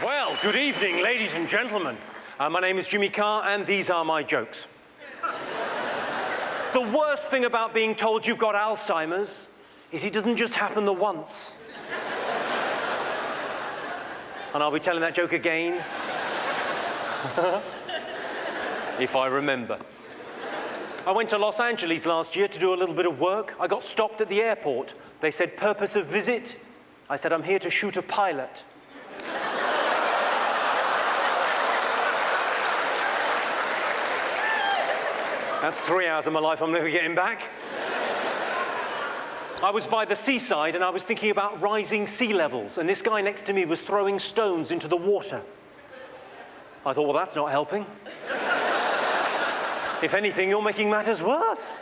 Well, good evening, ladies and gentlemen. My name is Jimmy Carr, and these are my jokes. The worst thing about being told you've got Alzheimer's is it doesn't just happen the once. And I'll be telling that joke again. If I remember. I went to Los Angeles last year to do a little bit of work. I got stopped at the airport. They said, "Purpose of visit?" I said, "I'm here to shoot a pilot." That's 3 hours of my life I'm never getting back. I was by the seaside and I was thinking about rising sea levels, and this guy next to me was throwing stones into the water. I thought, well, that's not helping. If anything, you're making matters worse.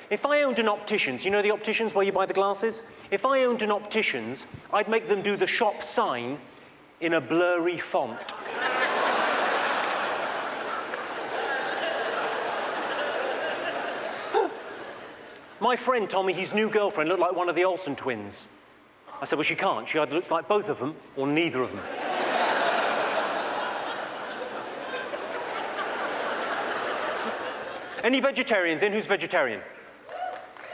If I owned an optician's, you know the opticians where you buy the glasses? If I owned an optician's, I'd make them do the shop sign in a blurry font. My friend told me his new girlfriend looked like one of the Olsen twins. I said, well, she can't. She either looks like both of them or neither of them. Any vegetarians in? Who's vegetarian?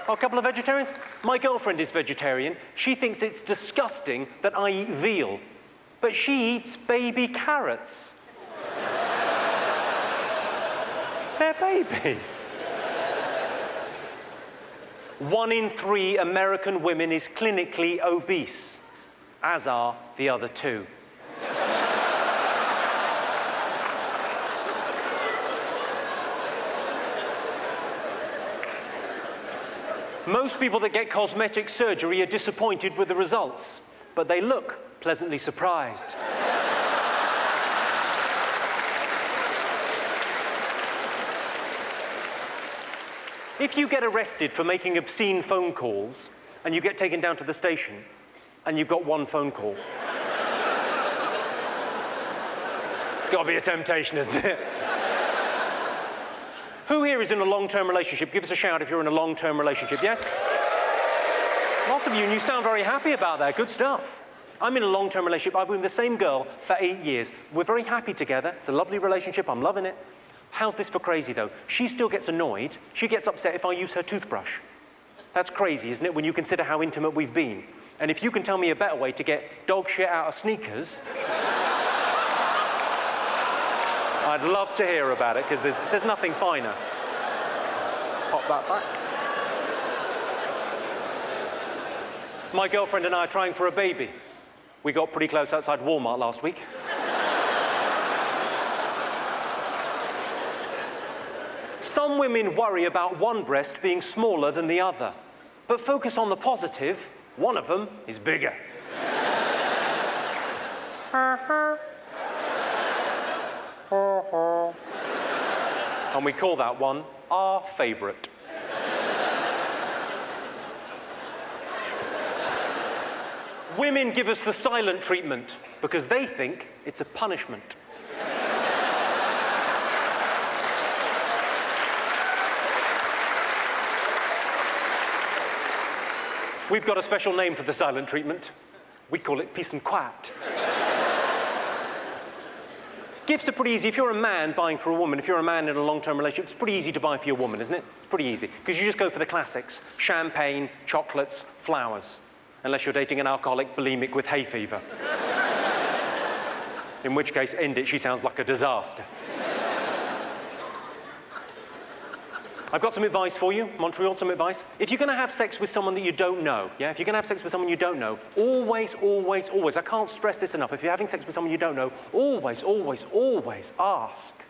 Oh, a couple of vegetarians? My girlfriend is vegetarian. She thinks it's disgusting that I eat veal, but she eats baby carrots. They're babies. 1 in 3 American women is clinically obese, as are the other 2. Most people that get cosmetic surgery are disappointed with the results, but they look pleasantly surprised. If you get arrested for making obscene phone calls and you get taken down to the station and you've got 1 phone call, it's got to be a temptation, isn't it? Who here is in a long-term relationship? Give us a shout if you're in a long-term relationship, yes? Lots of you, and you sound very happy about that. Good stuff. I'm in a long-term relationship. I've been with the same girl for 8 years. We're very happy together. It's a lovely relationship. I'm loving it. How's this for crazy, though? She still gets annoyed. She gets upset if I use her toothbrush. That's crazy, isn't it, when you consider how intimate we've been? And if you can tell me a better way to get dog shit out of sneakers, I'd love to hear about it, because there's nothing finer. Pop that back. My girlfriend and I are trying for a baby. We got pretty close outside Walmart last week. Some women worry about one breast being smaller than the other, but focus on the positive. One of them is bigger. And we call that one our favourite. Women give us the silent treatment because they think it's a punishment. We've got a special name for the silent treatment. We call it peace and quiet. Gifts are pretty easy. If you're a man buying for a woman, if you're a man in a long-term relationship, it's pretty easy to buy for your woman, isn't it? It's pretty easy, because you just go for the classics. Champagne, chocolates, flowers. Unless you're dating an alcoholic bulimic with hay fever. In which case, end it, she sounds like a disaster. I've got some advice for you, Montreal, some advice. If you're going to have sex with someone that you don't know, yeah? If you're going to have sex with someone you don't know, always, always, always, I can't stress this enough, if you're having sex with someone you don't know, always, always, always ask.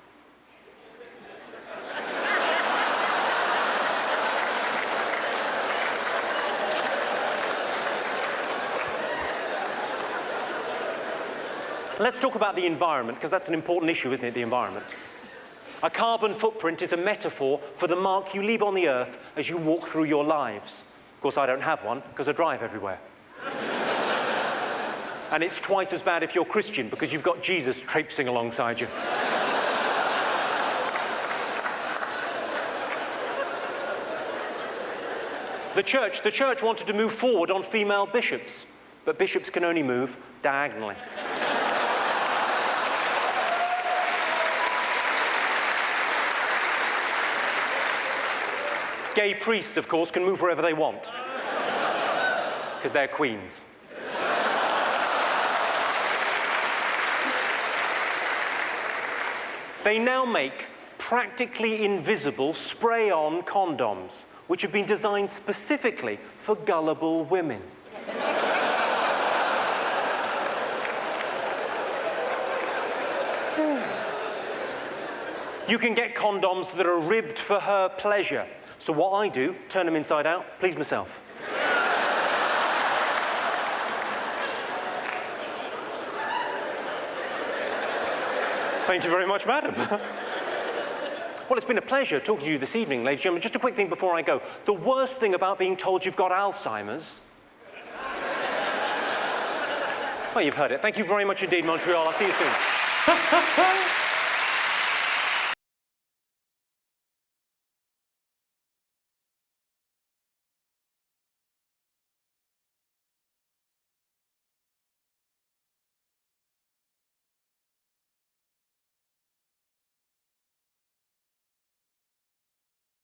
Let's talk about the environment, because that's an important issue, isn't it, the environment? A carbon footprint is a metaphor for the mark you leave on the earth as you walk through your lives. Of course, I don't have one, because I drive everywhere. And it's twice as bad if you're Christian, because you've got Jesus traipsing alongside you. The church wanted to move forward on female bishops, but bishops can only move diagonally. Gay priests, of course, can move wherever they want. Because they're queens. They now make practically invisible spray-on condoms, which have been designed specifically for gullible women. You can get condoms that are ribbed for her pleasure. So what I do, turn them inside out, please myself. Thank you very much, madam. Well, it's been a pleasure talking to you this evening, ladies and gentlemen. Just a quick thing before I go. The worst thing about being told you've got Alzheimer's... Well, you've heard it. Thank you very much indeed, Montreal. I'll see you soon.